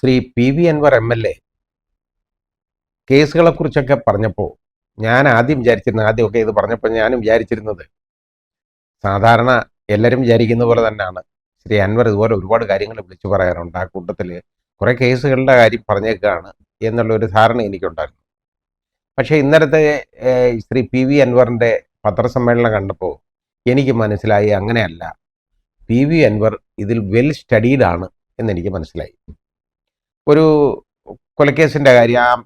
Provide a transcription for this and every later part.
Shri P V Anvar M L A കേസുകളെ കുറിച്ചൊക്കെ പറഞ്ഞപ്പോൾ ഞാൻ ആദ്യമൊക്കെ ഇത് പറഞ്ഞപ്പോൾ ഞാനും വിചാരിച്ചിരുന്നത് സാധാരണ എല്ലാവരും വിചാരിക്കുന്ന പോലെ തന്നെയാണ്. ശ്രീ അൻവർ ഇതുപോലെ ഒരുപാട് കാര്യങ്ങൾ വിളിച്ചു പറയാറുണ്ട്. ആ കൂട്ടത്തിൽ കുറേ കേസുകളുടെ കാര്യം പറഞ്ഞേക്കാണ് എന്നുള്ളൊരു ധാരണ എനിക്കുണ്ടായിരുന്നു. പക്ഷേ ഇന്നലത്തെ ശ്രീ പി വി അൻവറിൻ്റെ പത്രസമ്മേളനം കണ്ടപ്പോൾ എനിക്ക് മനസ്സിലായി അങ്ങനെയല്ല. പി വി അൻവർ ഇതിൽ വെൽ സ്റ്റഡീഡാണ് എന്നെനിക്ക് മനസ്സിലായി. ഒരു കൊലക്കേസിൻ്റെ കാര്യം,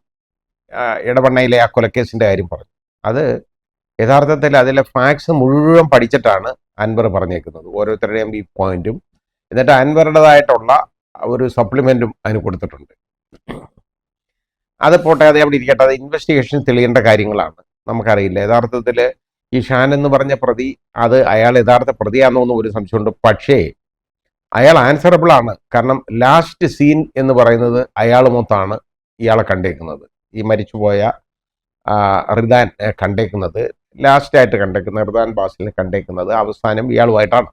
ഇടവണ്ണയിലെ ആ കൊലക്കേസിൻ്റെ കാര്യം പറഞ്ഞു. അത് യഥാർത്ഥത്തിൽ അതിലെ ഫാക്ട്സ് മുഴുവൻ പഠിച്ചിട്ടാണ് അൻവർ പറഞ്ഞേക്കുന്നത്, ഓരോരുത്തരുടെയും ഈ പോയിന്റും. എന്നിട്ട് അൻവറുടേതായിട്ടുള്ള ഒരു സപ്ലിമെൻറ്റും അതിന് കൊടുത്തിട്ടുണ്ട്. അത് പോട്ടെ, അത് അവിടെ ഇരിക്കട്ടെ. അത് ഇൻവെസ്റ്റിഗേഷൻ തെളിയേണ്ട കാര്യങ്ങളാണ്. നമുക്കറിയില്ല യഥാർത്ഥത്തിൽ ഈ ഷാൻ എന്ന് പറഞ്ഞ പ്രതി അത് അയാൾ യഥാർത്ഥ പ്രതിയാണെന്നൊന്നും ഒരു സംശയമുണ്ട്. പക്ഷേ അയാൾ ആൻസറബിൾ ആണ്. കാരണം ലാസ്റ്റ് സീൻ എന്ന് പറയുന്നത് അയാൾ മൊത്തമാണ് ഇയാളെ കണ്ടേക്കുന്നത്. ഈ മരിച്ചുപോയ റിദാൻ കണ്ടേക്കുന്നത്, ലാസ്റ്റായിട്ട് കണ്ടേക്കുന്നത് റിദാൻ ബാസിലിനെ കണ്ടേക്കുന്നത് അവസാനം ഇയാളുമായിട്ടാണ്.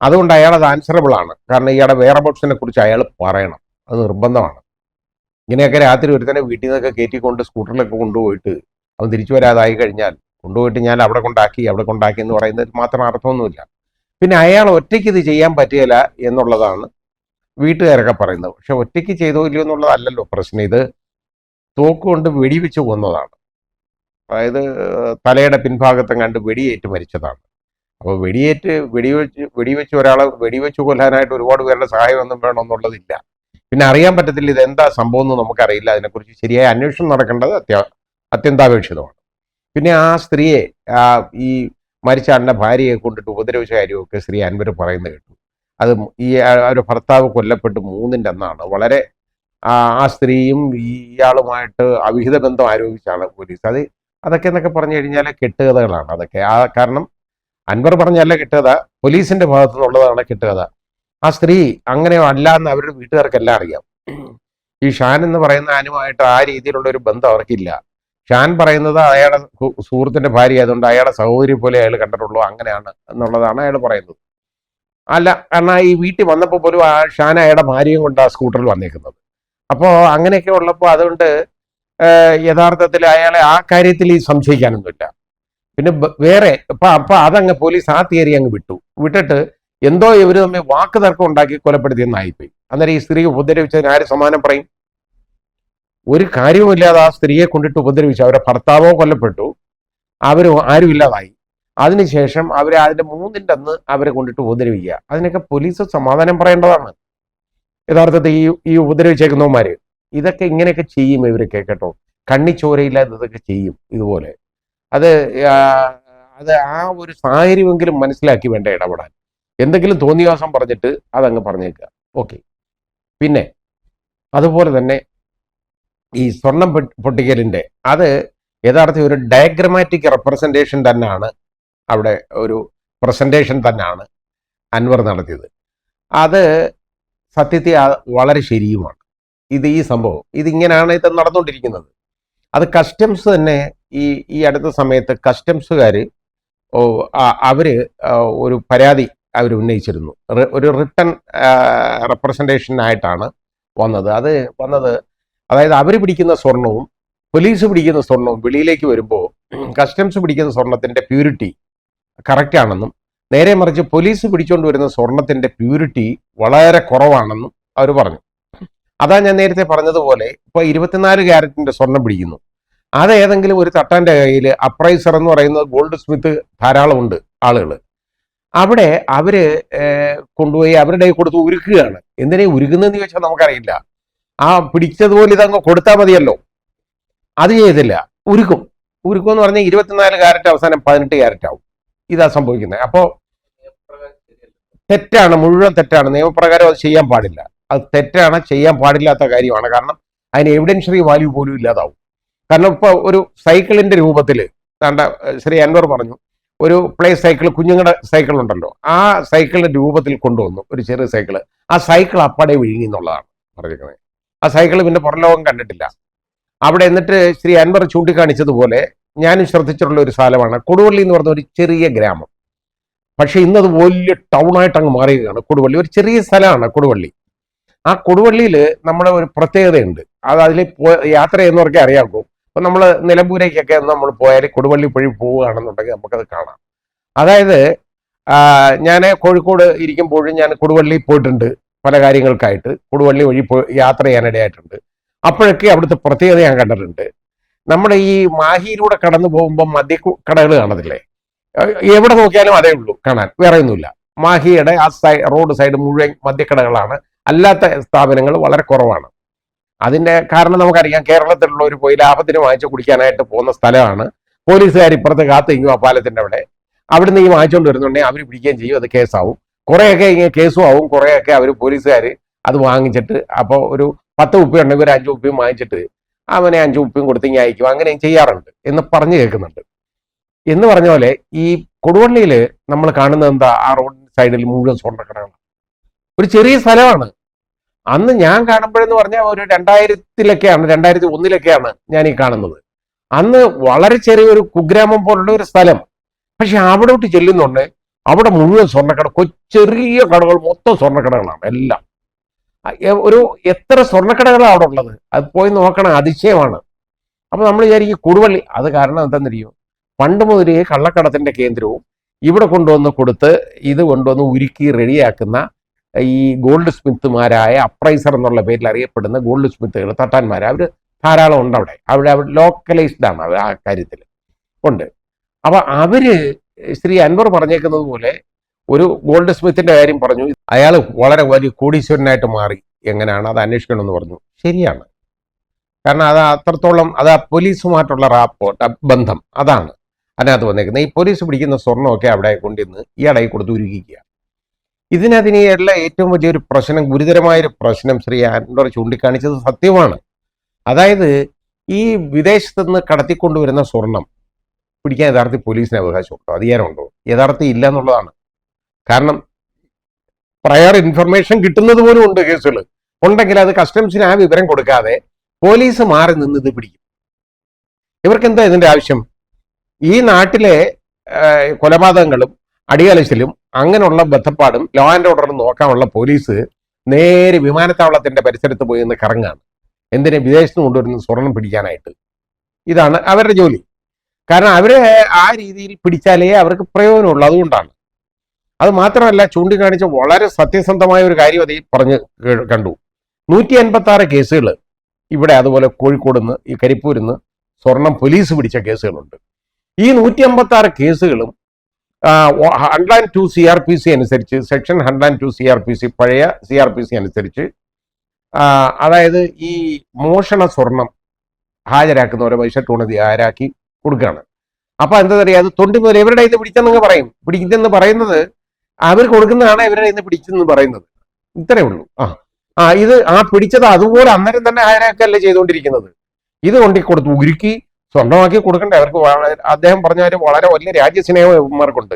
അതുകൊണ്ട് അയാൾ അത് ആൻസറബിൾ ആണ്. കാരണം ഇയാളുടെ വേറെ ബോക്സിനെ കുറിച്ച് അയാൾ പറയണം, അത് നിർബന്ധമാണ്. ഇങ്ങനെയൊക്കെ രാത്രി ഒരുത്തനെ വീട്ടിൽ നിന്നൊക്കെ കയറ്റിക്കൊണ്ട് സ്കൂട്ടറിലൊക്കെ കൊണ്ടുപോയിട്ട് അവൻ തിരിച്ചു വരാതായി കഴിഞ്ഞാൽ കൊണ്ടുപോയിട്ട് ഞാൻ അവിടെ കൊണ്ടാക്കി എന്ന് പറയുന്നതിൽ മാത്രം അർത്ഥമൊന്നുമില്ല. പിന്നെ അയാൾ ഒറ്റയ്ക്ക് ഇത് ചെയ്യാൻ പറ്റുകയില്ല എന്നുള്ളതാണ് വീട്ടുകാരൊക്കെ പറയുന്നത്. പക്ഷെ ഒറ്റയ്ക്ക് ചെയ്തോ ഇല്ലയോ എന്നുള്ളതല്ലല്ലോ പ്രശ്നം. ഇത് തോക്കുകൊണ്ട് വെടിവെച്ച് കൊന്നതാണ്. അതായത് തലയുടെ പിൻഭാഗത്തും കണ്ട് വെടിയേറ്റ് മരിച്ചതാണ്. അപ്പോൾ വെടിവെച്ച് ഒരാളെ വെടിവെച്ച് കൊല്ലാനായിട്ട് ഒരുപാട് പേരുടെ സഹായം ഒന്നും വേണമെന്നുള്ളതില്ല. പിന്നെ അറിയാൻ പറ്റത്തില്ല ഇതെന്താ സംഭവം എന്ന് നമുക്കറിയില്ല. അതിനെക്കുറിച്ച് ശരിയായ അന്വേഷണം നടക്കേണ്ടത് അത്യന്താപേക്ഷിതമാണ്. പിന്നെ ആ സ്ത്രീയെ, ഈ മരിച്ച ആളുടെ ഭാര്യയെ കൊണ്ടിട്ട് ഉപദ്രവിച്ച കാര്യമൊക്കെ ശ്രീ അൻവർ പറയുന്നത് കേട്ടു. അത് ഈ ഒരു ഭർത്താവ് കൊല്ലപ്പെട്ട് 3-ന്റെ അന്നാണ്. വളരെ ആ സ്ത്രീയും ഇയാളുമായിട്ട് അവിഹിത ബന്ധം ആരോപിച്ചാണ് പോലീസ്. അതൊക്കെ എന്നൊക്കെ പറഞ്ഞു കഴിഞ്ഞാൽ കെട്ടുകഥകളാണ് അതൊക്കെ. കാരണം അൻവർ പറഞ്ഞല്ല കെട്ടുകഥ, പോലീസിന്റെ ഭാഗത്തു നിന്നുള്ളതാണ് കെട്ടുകഥ. ആ സ്ത്രീ അങ്ങനെ അല്ല എന്ന് അവരുടെ വീട്ടുകാർക്കെല്ലാം അറിയാം. ഈ ഷാൻ എന്ന് പറയുന്ന ആനുമായിട്ട് ആ രീതിയിലുള്ള ഒരു ബന്ധം അവർക്കില്ല. ഷാൻ പറയുന്നത് അയാളുടെ സുഹൃത്തിന്റെ ഭാര്യ ആയതുകൊണ്ട് അയാളുടെ സഹോദരി പോലെ അയാൾ കണ്ടിട്ടുള്ളൂ, അങ്ങനെയാണ് എന്നുള്ളതാണ് അയാൾ പറയുന്നത്. അല്ല, കാരണം ഈ വീട്ടിൽ വന്നപ്പോൾ പോലും ആ ഷാൻ അയാളുടെ ഭാര്യയും കൊണ്ട് ആ സ്കൂട്ടറിൽ വന്നേക്കുന്നത്. അപ്പോൾ അങ്ങനെയൊക്കെ ഉള്ളപ്പോൾ അതുകൊണ്ട് യഥാർത്ഥത്തിൽ അയാളെ ആ കാര്യത്തിൽ ഈ സംശയിക്കാനൊന്നുമില്ല. പിന്നെ വേറെ അപ്പൊ അതങ്ങ് പോലീസ് ആ തിയറി അങ്ങ് വിട്ടിട്ട് എന്തോ ഇവർ തമ്മിൽ വാക്ക് തർക്കം ഉണ്ടാക്കി കൊലപ്പെടുത്തിയെന്നായിപ്പോയി. അന്നേരം ഈ സ്ത്രീ ഉപദ്രവിച്ചതിന് ആര് സമാനം പറയും? ഒരു കാര്യവുമില്ലാതെ ആ സ്ത്രീയെ കൊണ്ടിട്ട് ഉപദ്രവിച്ചു. അവരുടെ ഭർത്താവോ കൊല്ലപ്പെട്ടു, ആരും ഇല്ലാതായി. അതിനുശേഷം അതിന്റെ 3-ന്റെ അന്ന് അവരെ കൊണ്ടിട്ട് ഉപദ്രവിക്കുക. അതിനൊക്കെ പോലീസ് സമാധാനം പറയേണ്ടതാണ്. യഥാർത്ഥത്തിൽ ഈ ഉപദ്രവിച്ചേക്കുന്നവന്മാര് ഇതൊക്കെ ഇങ്ങനെയൊക്കെ ചെയ്യും. ഇവരൊക്കെ കേട്ടോ, കണ്ണിച്ചോരയില്ലാതെ ഇതൊക്കെ ചെയ്യും ഇതുപോലെ. അത് ആ ഒരു സാഹചര്യമെങ്കിലും മനസ്സിലാക്കി വേണ്ട ഇടപെടാൻ. എന്തെങ്കിലും തോന്നിവാസം പറഞ്ഞിട്ട് അതങ്ങ് പറഞ്ഞേക്കുക. ഓക്കെ. പിന്നെ അതുപോലെ തന്നെ ഈ സ്വർണം പൊട്ടിക്കലിന്റെ അത് യഥാർത്ഥത്തിൽ ഒരു ഡയഗ്രമാറ്റിക് റെപ്രസെന്റേഷൻ തന്നെയാണ്. അവിടെ ഒരു പ്രസന്റേഷൻ തന്നെയാണ് അൻവർ നടത്തിയത്. അത് സത്യത്തിൽ വളരെ ശരിയുമാണ്. ഈ സംഭവം ഇതിങ്ങനെയാണ് ഇത് നടന്നുകൊണ്ടിരിക്കുന്നത്. അത് കസ്റ്റംസ് തന്നെ ഈ അടുത്ത സമയത്ത് കസ്റ്റംസുകാർ അവര് ഒരു പരാതി അവർ ഉന്നയിച്ചിരുന്നു. ഒരു റിട്ടൺ റെപ്രസെന്റേഷനായിട്ടാണ് വന്നത്. അതായത് അവർ പിടിക്കുന്ന സ്വർണവും പോലീസ് പിടിക്കുന്ന സ്വർണവും വെളിയിലേക്ക് വരുമ്പോൾ കസ്റ്റംസ് പിടിക്കുന്ന സ്വർണത്തിന്റെ പ്യൂരിറ്റി കറക്റ്റ് ആണെന്നും നേരെ മറിച്ച് പോലീസ് പിടിച്ചുകൊണ്ട് വരുന്ന സ്വർണത്തിന്റെ പ്യൂരിറ്റി വളരെ കുറവാണെന്നും അവർ പറഞ്ഞു. അതാ ഞാൻ നേരത്തെ പറഞ്ഞതുപോലെ ഇപ്പോൾ 24 ക്യാരറ്റിന്റെ സ്വർണം പിടിക്കുന്നു. അത് ഏതെങ്കിലും ഒരു തട്ടാന്റെ കയ്യിൽ അപ്രൈസർ എന്ന് പറയുന്നത് ഗോൾഡ് സ്മിത്ത് ധാരാളമുണ്ട് ആളുകൾ. അവിടെ അവര് കൊണ്ടുപോയി അവരുടെ കൊടുത്ത് ഉരുക്കുകയാണ്. എന്തിനാ ഉരുകുന്നതെന്ന് ചോദിച്ചാൽ നമുക്കറിയില്ല. ആ പിടിച്ചതുപോലെ ഇതങ്ങ് കൊടുത്താൽ മതിയല്ലോ. അത് ചെയ്തില്ല, ഉരുക്കും എന്ന് പറഞ്ഞാൽ 24 ക്യാരറ്റ് അവസാനം 18 ക്യാരറ്റ് ആവും. ഇതാ സംഭവിക്കുന്നത്. അപ്പോൾ തെറ്റാണ്, മുഴുവൻ തെറ്റാണ്. നിയമപ്രകാരം അത് ചെയ്യാൻ പാടില്ല. അത് തെറ്റാണ്, ചെയ്യാൻ പാടില്ലാത്ത കാര്യമാണ്. കാരണം അതിന് എവിഡൻഷ്യറി വാല്യൂ പോലും ഇല്ലാതാവും. കാരണം ഇപ്പോൾ ഒരു സൈക്കിളിന്റെ രൂപത്തിൽ ശ്രീ അൻവർ പറഞ്ഞു, ഒരു പ്ലേ സൈക്കിൾ, കുഞ്ഞുങ്ങളുടെ സൈക്കിൾ ഉണ്ടല്ലോ, ആ സൈക്കിളിന്റെ രൂപത്തിൽ കൊണ്ടുവന്നു ഒരു ചെറിയ സൈക്കിള്. ആ സൈക്കിൾ അപ്പടെ വിഴുങ്ങി എന്നുള്ളതാണ് പറഞ്ഞിരിക്കുന്നത്. ആ സൈക്കിൾ പിന്നെ പുറംലോകം കണ്ടിട്ടില്ല. അവിടെ എന്നിട്ട് ശ്രീ അൻവർ ചൂണ്ടിക്കാണിച്ചതുപോലെ ഞാനും ശ്രദ്ധിച്ചിട്ടുള്ള ഒരു സ്ഥലമാണ് കൊടുവള്ളി എന്ന് പറഞ്ഞ ഒരു ചെറിയ ഗ്രാമം. പക്ഷെ ഇന്നത് വലിയ ടൗണായിട്ട് അങ്ങ് മാറുകയാണ് കൊടുവള്ളി. ഒരു ചെറിയ സ്ഥലമാണ് കൊടുവള്ളി. ആ കൊടുവള്ളിയിൽ നമ്മുടെ ഒരു പ്രത്യേകതയുണ്ട്. അത് അതിൽ യാത്ര ചെയ്യുന്നവർക്കേ അറിയാമോ. അപ്പൊ നമ്മൾ നിലമ്പൂരേക്കൊക്കെ നമ്മൾ പോയാൽ കൊടുവള്ളി വഴി പോവുകയാണെന്നുണ്ടെങ്കിൽ നമുക്കത് കാണാം. അതായത് ഞാൻ കോഴിക്കോട് ഇരിക്കുമ്പോഴും ഞാൻ കൊടുവള്ളി പോയിട്ടുണ്ട് പല കാര്യങ്ങൾക്കായിട്ട്. കൊടുവള്ളി വഴി യാത്ര ചെയ്യാനിടയായിട്ടുണ്ട്. അപ്പോഴൊക്കെ അവിടുത്തെ പ്രത്യേകത ഞാൻ കണ്ടിട്ടുണ്ട്. നമ്മുടെ ഈ മാഹിയിലൂടെ കടന്നു പോകുമ്പോൾ മദ്യക്കടകൾ കാണത്തില്ലേ? എവിടെ നോക്കിയാലും അതേ ഉള്ളൂ കാണാൻ, വേറെ ഒന്നുമില്ല. മാഹിയുടെ ആ റോഡ് സൈഡ് മുഴുവൻ മദ്യക്കടകളാണ്. അല്ലാത്ത സ്ഥാപനങ്ങൾ വളരെ കുറവാണ്. അതിന്റെ കാരണം നമുക്കറിയാം. കേരളത്തിലുള്ളവർ പോയി ലാഭത്തിന് വാങ്ങിച്ചു കുടിക്കാനായിട്ട് പോകുന്ന സ്ഥലമാണ്. പോലീസുകാർ ഇപ്പുറത്ത് കാത്തിരിക്കും ആ പാലത്തിന്റെ അവിടുന്ന് ഈ വാങ്ങിച്ചുകൊണ്ട് വരുന്നുണ്ടെങ്കിൽ അവർ പിടിക്കുകയും ചെയ്യും. അത് കേസാവും. കുറേയൊക്കെ ഇങ്ങനെ കേസും ആവും. കുറേയൊക്കെ അവർ പോലീസുകാർ അത് വാങ്ങിച്ചിട്ട് അപ്പോൾ ഒരു 10 ഉപ്പ ഉണ്ടെങ്കിൽ ഒരു 5 ഉപ്പയും വാങ്ങിച്ചിട്ട് അവനെ 5 ഉപ്പയും കൊടുത്തിങ്ങി അയക്കും. അങ്ങനെയും ചെയ്യാറുണ്ട് എന്ന് പറഞ്ഞു കേൾക്കുന്നുണ്ട്. എന്ന് പറഞ്ഞ പോലെ ഈ കൊടുവള്ളിയിൽ നമ്മൾ കാണുന്നത് എന്താ? ആ റോഡ് സൈഡിൽ മുഴുവൻ സ്വർണ്ണക്കടകളാണ്. ഒരു ചെറിയ സ്ഥലമാണ്. അന്ന് ഞാൻ കാണുമ്പോഴെന്ന് പറഞ്ഞാൽ ഒരു 2000-ലൊക്കെയാണ് 2001-ലൊക്കെയാണ് ഞാൻ ഈ കാണുന്നത്. അന്ന് വളരെ ചെറിയൊരു കുഗ്രാമം പോലുള്ള ഒരു സ്ഥലം. പക്ഷെ അവിടോട്ട് ചെല്ലുന്നുണ്ട്, അവിടെ മുഴുവൻ സ്വർണ്ണക്കട, ചെറിയ കടകൾ മൊത്തം സ്വർണ്ണക്കടകളാണ് എല്ലാം. ഒരു എത്ര സ്വർണ്ണക്കടകളാണ് അവിടെ ഉള്ളത്, അത് പോയി നോക്കണം, അതിശയമാണ്. അപ്പൊ നമ്മൾ വിചാരിക്കും കൊടുവള്ളി. അത് കാരണം എന്താണെന്നറിയോ? പണ്ട് മുതലേ കള്ളക്കടത്തിന്റെ കേന്ദ്രവും ഇവിടെ കൊണ്ടുവന്ന് കൊടുത്ത് ഇത് കൊണ്ടുവന്ന് ഉരുക്കി റെഡിയാക്കുന്ന ഈ ഗോൾഡ് സ്മിത്തുമാരായ അപ്രൈസർ എന്നുള്ള പേരിൽ അറിയപ്പെടുന്ന ഗോൾഡ് സ്മിത്തുകൾ, തട്ടാന്മാർ, അവർ ധാരാളം ഉണ്ട് അവിടെ. അവിടെ ലോക്കലൈസ്ഡ് ആണ് അവർ ആ കാര്യത്തിൽ ഉണ്ട്. അപ്പൊ അവര് ശ്രീ അൻവർ പറഞ്ഞേക്കുന്നത് പോലെ ഒരു ഗോൾഡ് സ്മിത്തിന്റെ കാര്യം പറഞ്ഞു. അയാൾ വളരെ വലിയ കോടീശ്വരനായിട്ട് മാറി. എങ്ങനെയാണ് അത് അന്വേഷിക്കണമെന്ന് പറഞ്ഞു. ശരിയാണ്. കാരണം അത് അത്രത്തോളം അത് പോലീസുമായിട്ടുള്ള ബന്ധം അതാണ് അതിനകത്ത് വന്നേക്കുന്നത്. ഈ പോലീസ് പിടിക്കുന്ന സ്വർണ്ണമൊക്കെ അവിടെ കൊണ്ടുവന്ന് ഇയാളെ കൊടുത്ത് ഉരുകിക്കുക. ഇതിനതിനെയുള്ള ഏറ്റവും വലിയൊരു പ്രശ്നം, ഗുരുതരമായൊരു പ്രശ്നം ശ്രീ അൻവർ ചൂണ്ടിക്കാണിച്ചത് സത്യമാണ്. അതായത് ഈ വിദേശത്ത് നിന്ന് കടത്തിക്കൊണ്ടുവരുന്ന സ്വർണം പിടിക്കാൻ യഥാർത്ഥത്തിൽ പോലീസിന് അവകാശമുണ്ടോ, അധികാരമുണ്ടോ? യഥാർത്ഥത്തിൽ ഇല്ല എന്നുള്ളതാണ്. കാരണം പ്രയർ ഇൻഫർമേഷൻ കിട്ടുന്നത് പോലും ഉണ്ട്. കേസുകൾ ഉണ്ടെങ്കിൽ അത് കസ്റ്റംസിന് ആ വിവരം കൊടുക്കാതെ പോലീസ് മാറി നിന്ന് ഇത് പിടിക്കും. ഇവർക്ക് എന്താ ഇതിന്റെ ആവശ്യം? ഈ നാട്ടിലെ കൊലപാതകങ്ങളും അടിയലച്ചിലും അങ്ങനെയുള്ള ബന്ധപ്പാടും ലോ ആൻഡ് ഓർഡറും നോക്കാനുള്ള പോലീസ് നേരെ വിമാനത്താവളത്തിന്റെ പരിസരത്ത് പോയി നിന്ന് കറങ്ങാണ്. എന്തിനെ? വിദേശത്ത് കൊണ്ടുവരുന്ന സ്വർണം പിടിക്കാനായിട്ട്. ഇതാണ് അവരുടെ ജോലി. കാരണം അവരെ ആ രീതിയിൽ പിടിച്ചാലേ അവർക്ക് പ്രയോജനമുള്ളൂ. അതുകൊണ്ടാണ്. അത് മാത്രമല്ല, ചൂണ്ടിക്കാണിച്ച വളരെ സത്യസന്ധമായ ഒരു കാര്യം അതിൽ പറഞ്ഞ് കണ്ടു. 186 കേസുകൾ ഇവിടെ, അതുപോലെ കോഴിക്കോട് നിന്ന് ഈ കരിപ്പൂരിൽ നിന്ന് സ്വർണം പോലീസ് പിടിച്ച കേസുകളുണ്ട്. ഈ 156 കേസുകളും 102 CRPC അനുസരിച്ച്, സെക്ഷൻ 102 CRPC, പഴയ CRPC അനുസരിച്ച്, അതായത് ഈ മോഷണ സ്വർണം ഹാജരാക്കുന്നവരെ വൈശട്ടൂണതി ഹാജരാക്കി കൊടുക്കുകയാണ്. അപ്പൊ എന്താ പറയുക, അത് തൊണ്ടി മുതൽ ഇവരുടെ ഇത് പിടിച്ചെന്ന് പറയും. പിടിച്ചെന്ന് പറയുന്നത് അവർ കൊടുക്കുന്നതാണ് ഇവരുടെ ഇന്ന് പിടിച്ചെന്ന് പറയുന്നത്. ഇത്രേ ഉള്ളൂ. ഇത് പിടിച്ചത് അതുപോലെ അന്നേരം തന്നെ ഹാജരാക്കല്ലേ ചെയ്തുകൊണ്ടിരിക്കുന്നത്. ഇത് കൊണ്ടി കൊടുത്ത് ഉരുക്കി സ്വർണ്ണമാക്കി കൊടുക്കണ്ടേ അവർക്ക്? അദ്ദേഹം പറഞ്ഞാൽ വളരെ വലിയ രാജ്യസ്നേഹം ഇവന്മാർക്കുണ്ട്.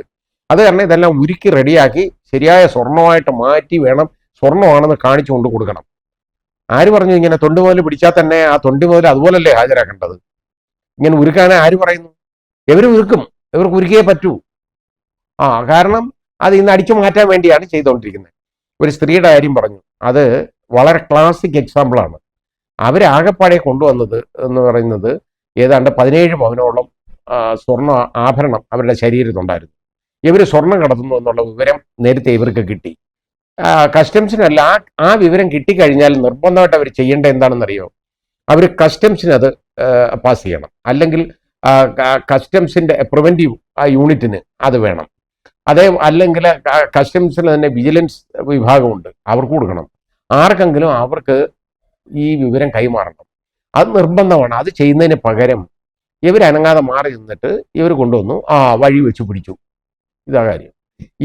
അത് കാരണം ഇതെല്ലാം ഉരുക്കി റെഡിയാക്കി ശരിയായ സ്വർണ്ണമായിട്ട് മാറ്റി വേണം സ്വർണ്ണമാണെന്ന് കാണിച്ചു കൊണ്ട് കൊടുക്കണം. ആര് പറഞ്ഞു ഇങ്ങനെ തൊണ്ടി മുതൽ പിടിച്ചാൽ തന്നെ ആ തൊണ്ടി മുതൽ അതുപോലല്ലേ ഹാജരാക്കേണ്ടത്? ഇങ്ങനെ ഉരുക്കാനെ ആര് പറയുന്നു? ഇവർ ഉരുക്കും. ഇവർക്ക് ഉരുക്കിയേ പറ്റൂ. കാരണം അത് ഇന്ന് അടിച്ചു മാറ്റാൻ വേണ്ടിയാണ് ചെയ്തുകൊണ്ടിരിക്കുന്നത്. ഒരു സ്ത്രീയുടെ കാര്യം പറഞ്ഞു. അത് വളരെ ക്ലാസിക് എക്സാമ്പിളാണ്. അവരാകെപ്പാടെ കൊണ്ടുവന്നത് എന്ന് പറയുന്നത് ഏതാണ്ട് 17 പവനോളം സ്വർണ്ണ ആഭരണം അവരുടെ ശരീരത്തുണ്ടായിരുന്നു. ഇവർ സ്വർണം കടത്തുന്നു എന്നുള്ള വിവരം നേരത്തെ ഇവർക്ക് കിട്ടി. കസ്റ്റംസിനല്ല, ആ വിവരം കിട്ടിക്കഴിഞ്ഞാൽ നിർബന്ധമായിട്ട് അവർ ചെയ്യേണ്ടത് എന്താണെന്നറിയോ? അവർ കസ്റ്റംസിന് അത് പാസ് ചെയ്യണം. അല്ലെങ്കിൽ കസ്റ്റംസിന്റെ പ്രിവെന്റീവ് യൂണിറ്റിന് അത് വേണം. അല്ലെങ്കിൽ കസ്റ്റംസിന് തന്നെ വിജിലൻസ് വിഭാഗമുണ്ട്, അവർക്ക് കൊടുക്കണം. ആർക്കെങ്കിലും അവർക്ക് ഈ വിവരം കൈമാറണം. അത് നിർബന്ധമാണ്. അത് ചെയ്യുന്നതിന് പകരം ഇവർ അനങ്ങാതെ മാറി നിന്നിട്ട് ഇവർ കൊണ്ടുവന്നു വഴി വെച്ച് പിടിച്ചു. ഇതാ കാര്യം.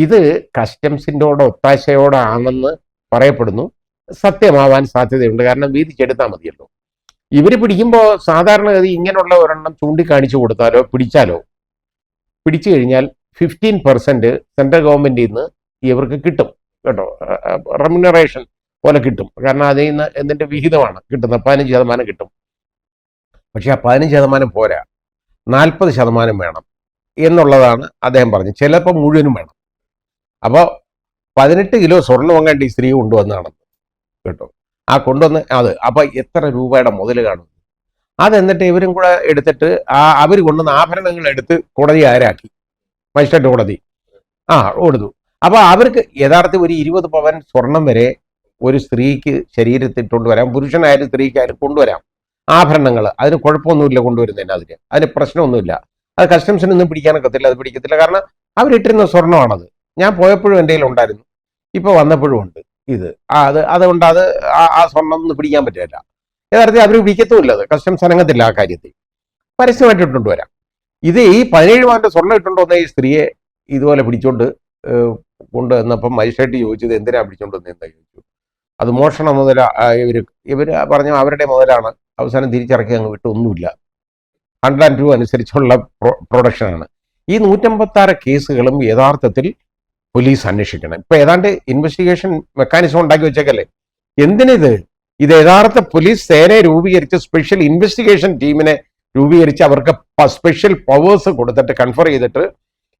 ഇത് കസ്റ്റംസിൻ്റെ ഒത്താശയോടാണെന്ന് പറയപ്പെടുന്നു. സത്യമാവാൻ സാധ്യതയുണ്ട്. കാരണം വീതിച്ചെടുത്താൽ മതിയല്ലോ. ഇവർ പിടിക്കുമ്പോൾ സാധാരണഗതി ഇങ്ങനെയുള്ള ഒരെണ്ണം ചൂണ്ടിക്കാണിച്ചു കൊടുത്താലോ പിടിച്ചാലോ, പിടിച്ചു കഴിഞ്ഞാൽ 15% സെൻട്രൽ ഗവൺമെന്റിൽ നിന്ന് ഇവർക്ക് കിട്ടും കേട്ടോ. റെമ്യൂണറേഷൻ പോലെ കിട്ടും. കാരണം അതിൽ നിന്ന് എന്തിന്റെ വിഹിതമാണ് കിട്ടുന്നത്, 15% കിട്ടും. പക്ഷെ ആ 15% പോരാ, 40% വേണം എന്നുള്ളതാണ് അദ്ദേഹം പറഞ്ഞത്. ചിലപ്പോൾ മുഴുവനും വേണം. അപ്പോൾ 18 കിലോ സ്വർണ്ണം വാങ്ങേണ്ട ഈ സ്ത്രീ കൊണ്ടുവന്നതാണ്. കേട്ടോ. ആ കൊണ്ടുവന്ന് അത് അപ്പൊ എത്ര രൂപയുടെ മുതൽ കാണും. അതെന്നിട്ട് ഇവരും കൂടെ എടുത്തിട്ട് അവർ കൊണ്ടുവന്ന ആഭരണങ്ങൾ എടുത്ത് കോടതി ആരാക്കി, മജിസ്ട്രേറ്റ് കോടതി കൊടുത്തു. അപ്പൊ അവർക്ക് യഥാർത്ഥത്തിൽ ഒരു 20 പവൻ സ്വർണം വരെ ഒരു സ്ത്രീക്ക് ശരീരത്തിട്ടുകൊണ്ട് വരാം, പുരുഷനായാലും സ്ത്രീക്കായാലും കൊണ്ടുവരാം ആഭരണങ്ങൾ. അതിന് കുഴപ്പമൊന്നുമില്ല കൊണ്ടുവരുന്നതിന്, അതിന് പ്രശ്നമൊന്നുമില്ല. അത് കസ്റ്റംസിനൊന്നും പിടിക്കാനൊക്കത്തില്ല, അത് പിടിക്കത്തില്ല. കാരണം അവരിട്ടിരുന്ന സ്വർണ്ണമാണത്. ഞാൻ പോയപ്പോഴും എൻ്റെ കയ്യിൽ ഉണ്ടായിരുന്നു, ഇപ്പൊ വന്നപ്പോഴും ഉണ്ട് ഇത്. അതുകൊണ്ട് ആ സ്വർണ്ണം ഒന്നും പിടിക്കാൻ പറ്റില്ല. യഥാർത്ഥത്തിൽ അവർ പിടിക്കത്തുമില്ല, അത് കസ്റ്റംസ് അനങ്ങത്തില്ല ആ കാര്യത്തിൽ. പരസ്യമായിട്ട് ഇട്ടുകൊണ്ട് വരാം. ഇത് ഈ 17 പവന്റെ സ്വർണ്ണം ഇട്ടുകൊണ്ട് വന്ന ഈ സ്ത്രീയെ ഇതുപോലെ പിടിച്ചോണ്ട് കൊണ്ടുവന്നപ്പം മജിസ്ട്രേറ്റ് ചോദിച്ചത് എന്തിനാ പിടിച്ചോണ്ട് വന്നത് എന്താ ചോദിച്ചു. അത് മോഷണ മുതല, ഇവര് പറഞ്ഞു അവരുടെ മുതലാണ്. അവസാനം തിരിച്ചിറക്കി അങ്ങ് വിട്ട്, ഒന്നുമില്ല. 102 അനുസരിച്ചുള്ള പ്രൊഡക്ഷനാണ്. ഈ 156 കേസുകളും യഥാർത്ഥത്തിൽ പോലീസ് അന്വേഷിക്കണം. ഇപ്പൊ ഏതാണ്ട് ഇൻവെസ്റ്റിഗേഷൻ മെക്കാനിസം ഉണ്ടാക്കി വെച്ചേക്കല്ലേ. എന്തിനിത്? ഇത് യഥാർത്ഥ പോലീസ് സേനയെ രൂപീകരിച്ച് സ്പെഷ്യൽ ഇൻവെസ്റ്റിഗേഷൻ ടീമിനെ രൂപീകരിച്ച് അവർക്ക് സ്പെഷ്യൽ പവേഴ്സ് കൊടുത്തിട്ട് കൺഫർ ചെയ്തിട്ട്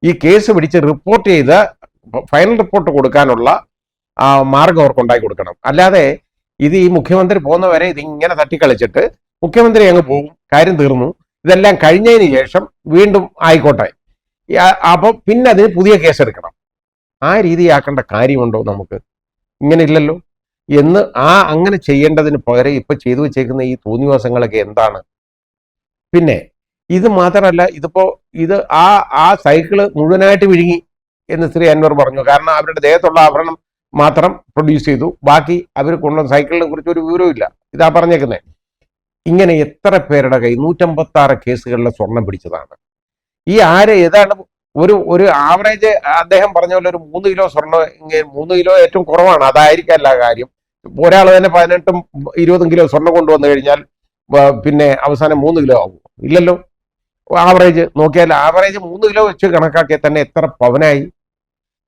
ഈ കേസ് പിടിച്ച് റിപ്പോർട്ട് ചെയ്ത് ഫൈനൽ റിപ്പോർട്ട് കൊടുക്കാനുള്ള മാർഗം അവർക്ക് ഉണ്ടാക്കി കൊടുക്കണം. അല്ലാതെ ഇത് ഈ മുഖ്യമന്ത്രി പോകുന്നവരെ ഇതിങ്ങനെ തട്ടിക്കളിച്ചിട്ട് മുഖ്യമന്ത്രി അങ്ങ് പോകും, കാര്യം തീർന്നു, ഇതെല്ലാം കഴിഞ്ഞതിന് ശേഷം വീണ്ടും ആയിക്കോട്ടെ, അപ്പൊ പിന്നെ അതിന് പുതിയ കേസെടുക്കണം. ആ രീതിയാക്കേണ്ട കാര്യമുണ്ടോ നമുക്ക്? ഇങ്ങനെ ഇല്ലല്ലോ എന്ന്. അങ്ങനെ ചെയ്യേണ്ടതിന് പകരം ഇപ്പൊ ചെയ്തു വെച്ചേക്കുന്ന ഈ തോന്നിവാസങ്ങളൊക്കെ എന്താണ്? പിന്നെ ഇത് മാത്രമല്ല, ഇത് ആ സൈക്കിള് മുഴുവനായിട്ട് വിഴുങ്ങി എന്ന് ശ്രീ അൻവർ പറഞ്ഞു. കാരണം അവരുടെ ദേഹത്തുള്ള ആഭരണം മാത്രം പ്രൊഡ്യൂസ് ചെയ്തു, ബാക്കി അവർ കൊണ്ടുവന്ന സൈക്കിളിനെ കുറിച്ച് ഒരു വിവരവും ഇല്ല. ഇതാ പറഞ്ഞേക്കുന്നത്. ഇങ്ങനെ എത്ര പേരുടെ കൈ 156 കേസുകളിലെ സ്വർണം പിടിച്ചതാണ്. ഈ ഏതാണ് ഒരു ആവറേജ് അദ്ദേഹം പറഞ്ഞ പോലെ ഒരു 3 കിലോ സ്വർണ്ണം, 3 കിലോ ഏറ്റവും കുറവാണ്, അതായിരിക്കല്ല കാര്യം. ഒരാൾ തന്നെ 18ഉം 20ഉം കിലോ സ്വർണം കൊണ്ടുവന്നു കഴിഞ്ഞാൽ പിന്നെ അവസാനം 3 കിലോ ആവും? ഇല്ലല്ലോ. ആവറേജ് നോക്കിയാൽ ആവറേജ് 3 കിലോ വെച്ച് കണക്കാക്കിയാൽ തന്നെ എത്ര പവനായി?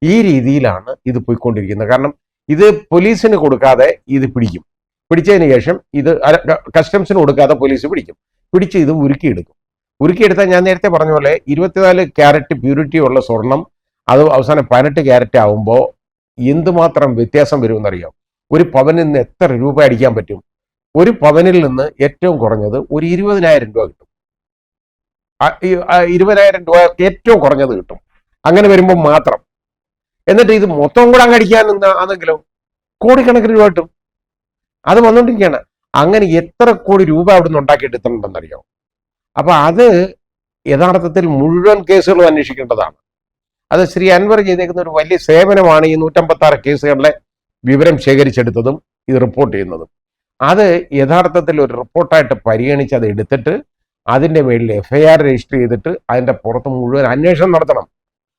ഈ രീതിയിലാണ് ഇത് പോയിക്കൊണ്ടിരിക്കുന്നത്. കാരണം ഇത് പോലീസിന് കൊടുക്കാതെ ഇത് പിടിക്കും, പിടിച്ചതിന് ശേഷം ഇത് കസ്റ്റംസിന് കൊടുക്കാതെ പോലീസ് പിടിച്ച് ഇത് ഉരുക്കിയെടുത്താൽ ഞാൻ നേരത്തെ പറഞ്ഞ പോലെ 24 ക്യാരറ്റ് പ്യൂരിറ്റി ഉള്ള സ്വർണം അത് അവസാനം 18 ക്യാരറ്റ് ആവുമ്പോൾ എന്തുമാത്രം വ്യത്യാസം വരുമെന്നറിയാം. ഒരു പവനിൽ നിന്ന് എത്ര രൂപ അടിക്കാൻ പറ്റും? ഒരു പവനിൽ നിന്ന് ഏറ്റവും കുറഞ്ഞത് ഒരു 20,000 രൂപ കിട്ടും. 20,000 രൂപ ഏറ്റവും കുറഞ്ഞത് കിട്ടും. അങ്ങനെ വരുമ്പോൾ മാത്രം. എന്നിട്ട് ഇത് മൊത്തം കൂടെ അങ്ങ് അടിക്കാൻ ആണെങ്കിലോ കോടിക്കണക്കിന് രൂപ കിട്ടും. അത് വന്നുകൊണ്ടിരിക്കുകയാണ്. അങ്ങനെ എത്ര കോടി രൂപ അവിടുന്ന് ഉണ്ടാക്കിയെടുത്തിട്ടുണ്ടെന്നറിയോ? അപ്പൊ അത് യഥാർത്ഥത്തിൽ മുഴുവൻ കേസുകളും അന്വേഷിക്കേണ്ടതാണ്. അത് ശ്രീ അൻവർ ചെയ്തേക്കുന്ന ഒരു വലിയ സേവനമാണ് ഈ 156 കേസുകളിലെ വിവരം ശേഖരിച്ചെടുത്തതും ഇത് റിപ്പോർട്ട് ചെയ്യുന്നതും. അത് യഥാർത്ഥത്തിൽ ഒരു റിപ്പോർട്ടായിട്ട് പരിഗണിച്ച് അത് എടുത്തിട്ട് അതിന്റെ മേളിൽ FIR രജിസ്റ്റർ ചെയ്തിട്ട് അതിന്റെ പുറത്ത് മുഴുവൻ അന്വേഷണം നടത്തണം.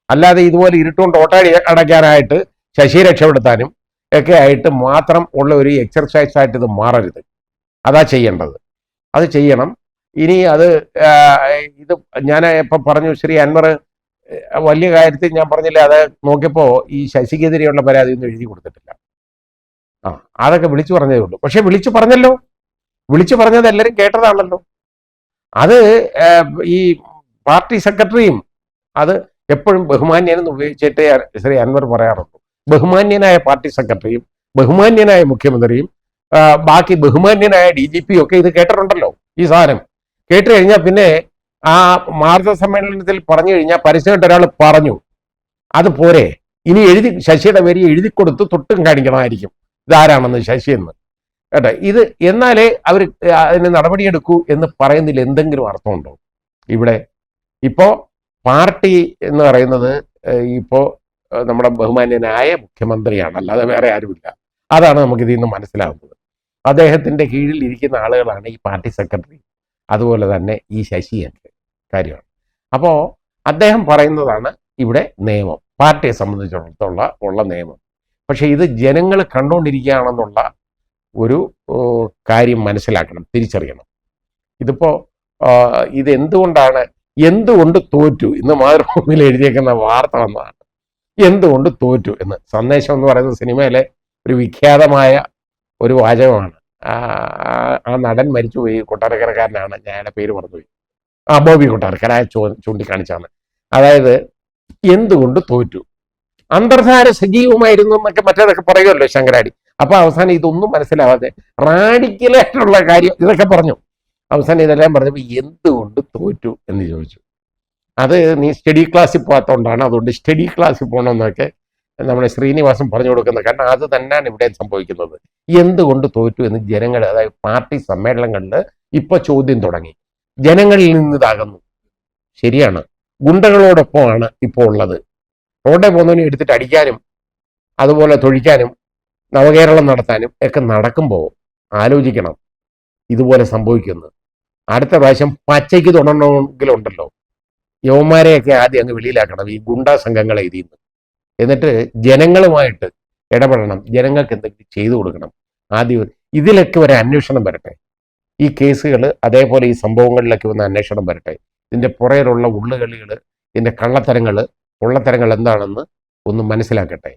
അല്ലാതെ ഇതുപോലെ ഇരുട്ടുകൊണ്ട് ഓട്ടാടി അടയ്ക്കാനായിട്ട് ശശി രക്ഷപ്പെടുത്താനും ഒക്കെ ആയിട്ട് മാത്രം ഉള്ള ഒരു എക്സർസൈസ് ആയിട്ട് ഇത് മാറരുത്. അതാ ചെയ്യേണ്ടത്, അത് ചെയ്യണം. ഇനി ഇത് ഞാൻ ഇപ്പൊ പറഞ്ഞു, ശ്രീ അൻവർ വലിയ കാര്യത്തിൽ ഞാൻ പറഞ്ഞില്ലേ, അത് നോക്കിയപ്പോ ഈ ശശിക്കെതിരെയുള്ള പരാതി ഒന്നും എഴുതി കൊടുത്തിട്ടില്ല. അതൊക്കെ വിളിച്ചു പറഞ്ഞതേ ഉള്ളൂ. പക്ഷെ വിളിച്ചു പറഞ്ഞത് എല്ലാവരും കേട്ടതാണല്ലോ. അത് ഈ പാർട്ടി സെക്രട്ടറിയും അത് എപ്പോഴും ബഹുമാന്യനെന്ന് ഉപയോഗിച്ചിട്ടേ ശ്രീ അൻവർ പറയാറുള്ളൂ. ബഹുമാന്യനായ പാർട്ടി സെക്രട്ടറിയും ബഹുമാന്യനായ മുഖ്യമന്ത്രിയും ബാക്കി ബഹുമാന്യനായ DGP ഒക്കെ ഇത് കേട്ടിട്ടുണ്ടല്ലോ. ഈ സാധനം കേട്ട് കഴിഞ്ഞാൽ പിന്നെ ആ വാർത്താ സമ്മേളനത്തിൽ പറഞ്ഞു കഴിഞ്ഞാൽ പരസ്യമായിട്ട് ഒരാൾ പറഞ്ഞു അത് പോരെ, ഇനി ശശിയുടെ പേര് എഴുതി കൊടുത്ത് തൊട്ടും കാണിക്കണമായിരിക്കും ഇതാരാണെന്ന്, ശശിയെന്ന് കേട്ടോ. ഇത് എന്നാലേ അവർ അതിന് നടപടിയെടുക്കൂ എന്ന് പറയുന്നതിൽ എന്തെങ്കിലും അർത്ഥമുണ്ടോ? ഇവിടെ ഇപ്പോ പാർട്ടി എന്ന് പറയുന്നത് ഇപ്പോ നമ്മുടെ ബഹുമാന്യനായ മുഖ്യമന്ത്രിയാണ്, അല്ലാതെ വേറെ ആരുമില്ല. അതാണ് നമുക്ക് ഇതിൽ നിന്ന് മനസ്സിലാവുന്നത്. അദ്ദേഹത്തിന്റെ കീഴിൽ ഇരിക്കുന്ന ആളുകളാണ് ഈ പാർട്ടി സെക്രട്ടറി, അതുപോലെ തന്നെ ഈ ശശി എന്ന കാര്യമാണ്. അപ്പോൾ അദ്ദേഹം പറയുന്നതാണ് ഇവിടെ നിയമം, പാർട്ടിയെ സംബന്ധിച്ചിടത്തോളം ഉള്ള നിയമം. പക്ഷെ ഇത് ജനങ്ങൾ കണ്ടുകൊണ്ടിരിക്കുകയാണെന്നുള്ള ഒരു കാര്യം മനസ്സിലാക്കണം, തിരിച്ചറിയണം. ഇതിപ്പോ എന്തുകൊണ്ട് തോറ്റു ഇന്ന് മാതൃഭൂമിയിൽ എഴുതിയേക്കുന്ന വാർത്ത വന്നതാണ്. എന്തുകൊണ്ട് തോറ്റു എന്ന്. സന്ദേശം എന്ന് പറയുന്ന സിനിമയിലെ ഒരു വിഖ്യാതമായ ഒരു വാചകമാണ്. ആ നടൻ മരിച്ചുപോയി, കൊട്ടാരക്കരക്കാരനാണ്, ഞാൻ അയാളുടെ പേര് മറന്നുപോയി, ബോബി കൊട്ടാരക്കര ചൂണ്ടിക്കാണിച്ചാണ്. അതായത് എന്തുകൊണ്ട് തോറ്റു, അന്തർധാര സജീവമായിരുന്നു എന്നൊക്കെ മറ്റേതൊക്കെ പറയുമല്ലോ ശങ്കരാടി. അപ്പൊ അവസാനം ഇതൊന്നും മനസ്സിലാവാതെ റാഡിക്കലായിട്ടുള്ള കാര്യം ഇതൊക്കെ പറഞ്ഞു. അവസാനം ഇതെല്ലാം പറഞ്ഞപ്പോൾ എന്തുകൊണ്ട് തോറ്റു എന്ന് ചോദിച്ചു. അത് നീ സ്റ്റഡി ക്ലാസ്സിൽ പോകാത്തതുകൊണ്ടാണ്, അതുകൊണ്ട് സ്റ്റഡി ക്ലാസ്സിൽ പോകണമെന്നൊക്കെ നമ്മുടെ ശ്രീനിവാസൻ പറഞ്ഞു കൊടുക്കുന്നത്. കാരണം അത് തന്നെയാണ് ഇവിടെ സംഭവിക്കുന്നത്. എന്തുകൊണ്ട് തോറ്റു എന്ന് ജനങ്ങൾ, അതായത് പാർട്ടി സമ്മേളനങ്ങളിൽ ഇപ്പൊ ചോദ്യം തുടങ്ങി. ജനങ്ങളിൽ നിന്ന് ഇതാകുന്നു. ശരിയാണ്, ഗുണ്ടകളോടൊപ്പമാണ് ഇപ്പോൾ ഉള്ളത്. റോഡെ പോകുന്നവനെ എടുത്തിട്ട് അടിക്കാനും അതുപോലെ തൊഴിക്കാനും നവകേരളം നടത്താനും ഒക്കെ നടക്കുമ്പോൾ ആലോചിക്കണം ഇതുപോലെ സംഭവിക്കുന്നത്. അടുത്ത പ്രാവശ്യം പച്ചയ്ക്ക് തുടരണമെങ്കിലുണ്ടല്ലോ, യവന്മാരെയൊക്കെ ആദ്യം അങ്ങ് വെളിയിലാക്കണം, ഈ ഗുണ്ടാ സംഘങ്ങളെ ഇതിൽ നിന്ന്. എന്നിട്ട് ജനങ്ങളുമായിട്ട് ഇടപെടണം, ജനങ്ങൾക്ക് എന്തെങ്കിലും ചെയ്തു കൊടുക്കണം. ആദ്യം ഇതിലൊക്കെ ഒരു അന്വേഷണം വരട്ടെ. ഈ കേസുകൾ അതേപോലെ ഈ സംഭവങ്ങളിലൊക്കെ ഒന്ന് അന്വേഷണം വരട്ടെ. ഇതിൻ്റെ പുറയിലുള്ള ഉള്ളുകളികൾ, ഇതിൻ്റെ കള്ളത്തരങ്ങൾ, പൊള്ളത്തരങ്ങൾ എന്താണെന്ന് ഒന്ന് മനസ്സിലാക്കട്ടെ.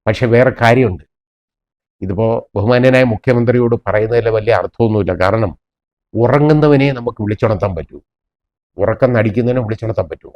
പക്ഷെ വേറെ കാര്യമുണ്ട്. ഇതിപ്പോൾ ബഹുമാന്യനായ മുഖ്യമന്ത്രിയോട് പറയുന്നതിൽ വലിയ അർത്ഥമൊന്നുമില്ല. കാരണം ഉറങ്ങുന്നവനെ നമുക്ക് വിളിച്ചുണർത്താൻ പറ്റൂ, ഉറക്കം നടിക്കുന്നതിനെ വിളിച്ചുണർത്താൻ പറ്റുമോ?